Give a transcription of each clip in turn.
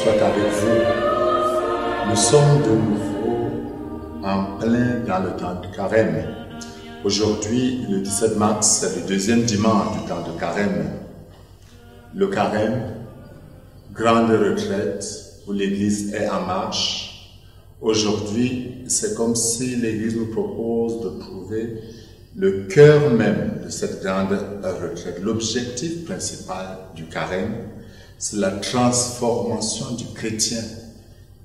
soit avec vous. Nous sommes de nouveau en plein dans le temps de carême. Aujourd'hui, le 17 mars, c'est le deuxième dimanche du temps de carême. Le carême, grande retraite où l'Église est en marche. Aujourd'hui, c'est comme si l'Église nous propose de trouver le cœur même de cette grande retraite. L'objectif principal du carême, c'est la transformation du chrétien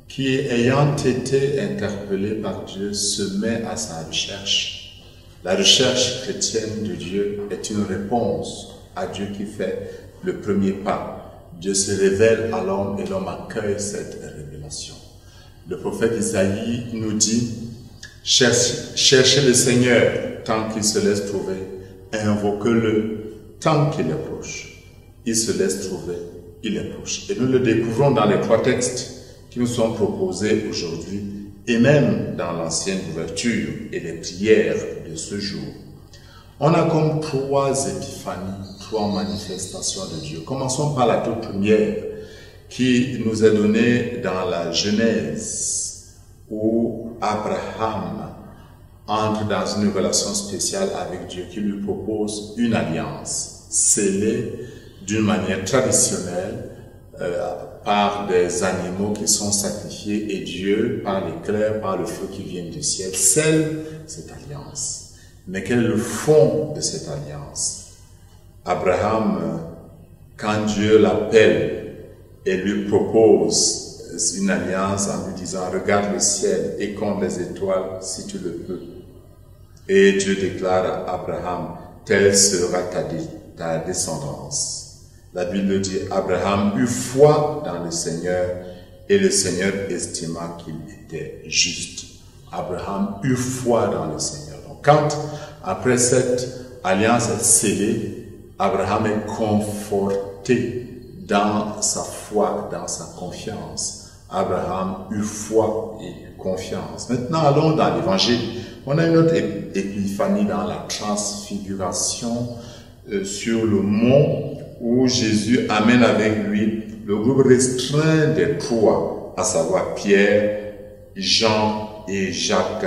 qui, ayant été interpellé par Dieu, se met à sa recherche. La recherche chrétienne de Dieu est une réponse à Dieu qui fait le premier pas. Dieu se révèle à l'homme et l'homme accueille cette révélation. Le prophète Isaïe nous dit: cherchez le Seigneur tant qu'il se laisse trouver, invoquez-le tant qu'il est proche. Il se laisse trouver, il est proche. Et nous le découvrons dans les trois textes qui nous sont proposés aujourd'hui et même dans l'ancienne ouverture et les prières de ce jour. On a comme trois épiphanies, trois manifestations de Dieu. Commençons par la toute première qui nous est donnée dans la Genèse où Abraham entre dans une relation spéciale avec Dieu qui lui propose une alliance scellée d'une manière traditionnelle par des animaux qui sont sacrifiés et Dieu, par l'éclair, par le feu qui vient du ciel, scelle cette alliance. Mais quel est le fond de cette alliance? Abraham, quand Dieu l'appelle et lui propose une alliance en lui disant: regarde le ciel et compte les étoiles si tu le peux. Et Dieu déclare à Abraham: telle sera ta descendance. La Bible dit: Abraham eut foi dans le Seigneur et le Seigneur estima qu'il était juste. Abraham eut foi dans le Seigneur. Donc quand, après cette alliance est scellée, Abraham est conforté dans sa foi, dans sa confiance. Abraham eut foi et confiance. Maintenant, allons dans l'Évangile. On a une autre épiphanie dans la transfiguration sur le mont où Jésus amène avec lui le groupe restreint des trois, à savoir Pierre, Jean et Jacques.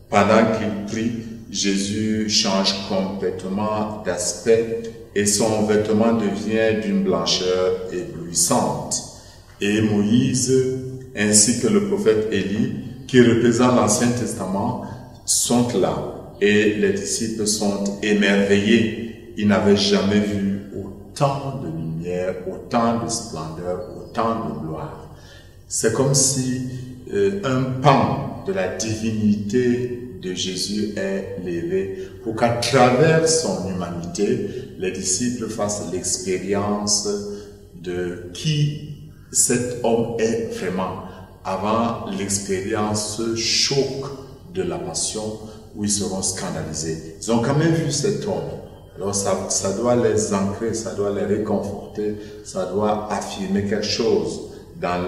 Pendant qu'il prie, Jésus change complètement d'aspect et son vêtement devient d'une blancheur éblouissante. Et Moïse, ainsi que le prophète Élie, qui représente l'Ancien Testament, sont là. Et les disciples sont émerveillés. Ils n'avaient jamais vu autant de lumière, autant de splendeur, autant de gloire. C'est comme si un pan de la divinité de Jésus est levé pour qu'à travers son humanité, les disciples fassent l'expérience de qui cet homme est vraiment avant l'expérience choc de la passion où ils seront scandalisés. Ils ont quand même vu cet homme. Alors ça doit les ancrer, ça doit les réconforter, ça doit affirmer quelque chose dans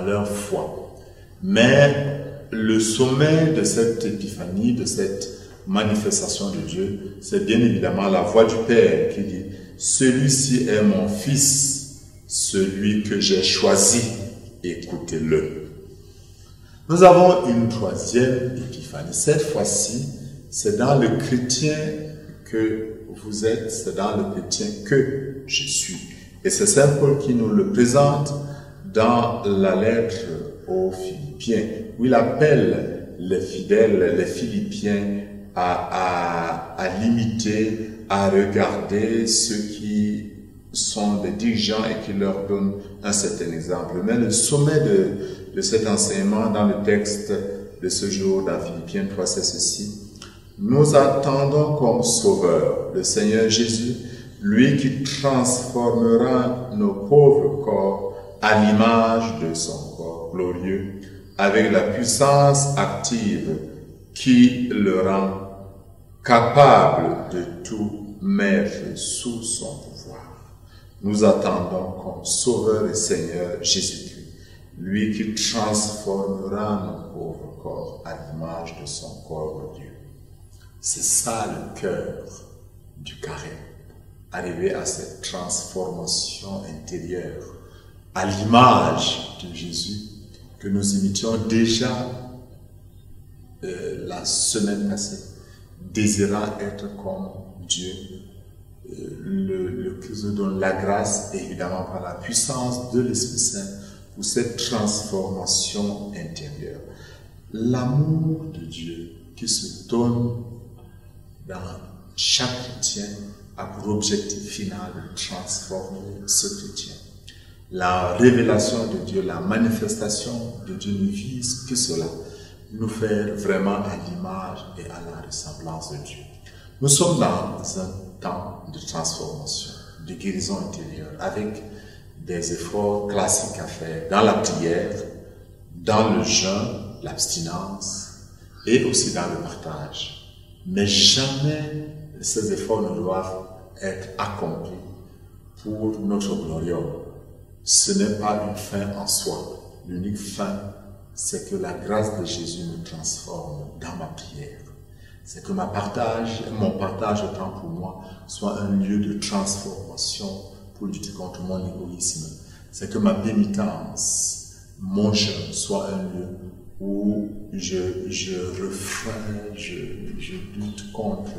leur foi. Mais le sommet de cette épiphanie, de cette manifestation de Dieu, c'est bien évidemment la voix du Père qui dit: celui-ci est mon fils, celui que j'ai choisi, écoutez-le. Nous avons une troisième épiphanie. Cette fois-ci, c'est dans le chrétien que vous êtes, c'est dans le chrétien que je suis. Et c'est Saint Paul qui nous le présente dans la lettre aux Philippiens, où il appelle les fidèles, les Philippiens, à limiter, à regarder ceux qui sont des dirigeants et qui leur donnent un certain exemple. Mais le sommet de cet enseignement dans le texte de ce jour dans Philippiens 3, c'est ceci: nous attendons comme sauveur le Seigneur Jésus, lui qui transformera nos pauvres corps à l'image de son corps glorieux, avec la puissance active qui le rend capable de tout mettre sous son pouvoir. Nous attendons comme sauveur et Seigneur Jésus-Christ, lui qui transformera nos pauvres corps à l'image de son corps glorieux. C'est ça le cœur du carême. Arriver à cette transformation intérieure, à l'image de Jésus, que nous imitions déjà la semaine passée, désirant être comme Dieu. Le Christ nous donne la grâce, évidemment par la puissance de l'Esprit Saint, pour cette transformation intérieure. L'amour de Dieu qui se donne dans chaque chrétien a pour objectif final de transformer ce chrétien. La révélation de Dieu, la manifestation de Dieu ne vise que cela, nous faire vraiment à l'image et à la ressemblance de Dieu. Nous sommes dans un temps de transformation, de guérison intérieure, avec des efforts classiques à faire dans la prière, dans le jeûne, l'abstinence et aussi dans le partage. Mais jamais ces efforts ne doivent être accomplis pour notre gloriole. Ce n'est pas une fin en soi. L'unique fin, c'est que la grâce de Jésus me transforme dans ma prière. C'est que mon partage de temps pour moi soit un lieu de transformation pour lutter contre mon égoïsme. C'est que ma pénitence, mon jeûne, soit un lieu où je refrains, je lutte contre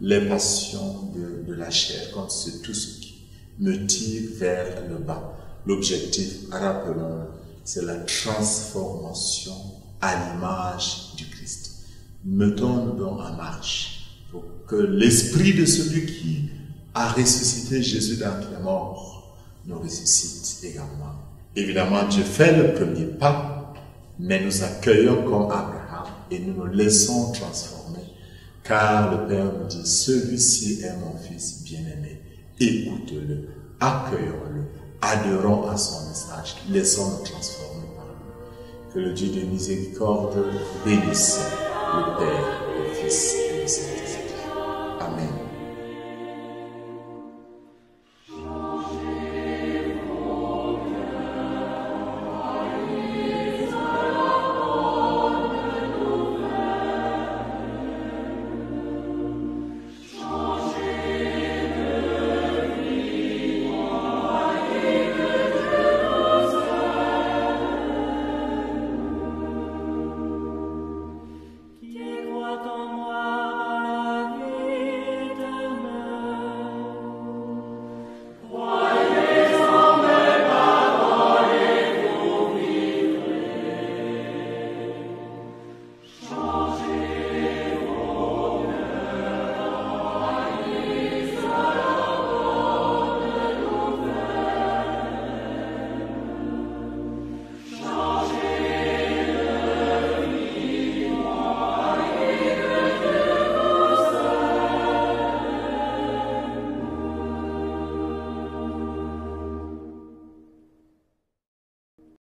les passions de la chair, contre tout ce qui me tire vers le bas. L'objectif, rappelons, c'est la transformation à l'image du Christ. Mettons-nous donc en marche pour que l'esprit de celui qui a ressuscité Jésus d'entre les morts nous ressuscite également. Évidemment, Dieu fait le premier pas, mais nous accueillons comme Abraham et nous nous laissons transformer, car le Père nous dit, celui-ci est mon fils bien-aimé, écoute-le, accueillons-le, adhérons à son message, laissons-nous transformer par lui. Que le Dieu de miséricorde bénisse le Père, le Fils et le Saint-Esprit. Amen.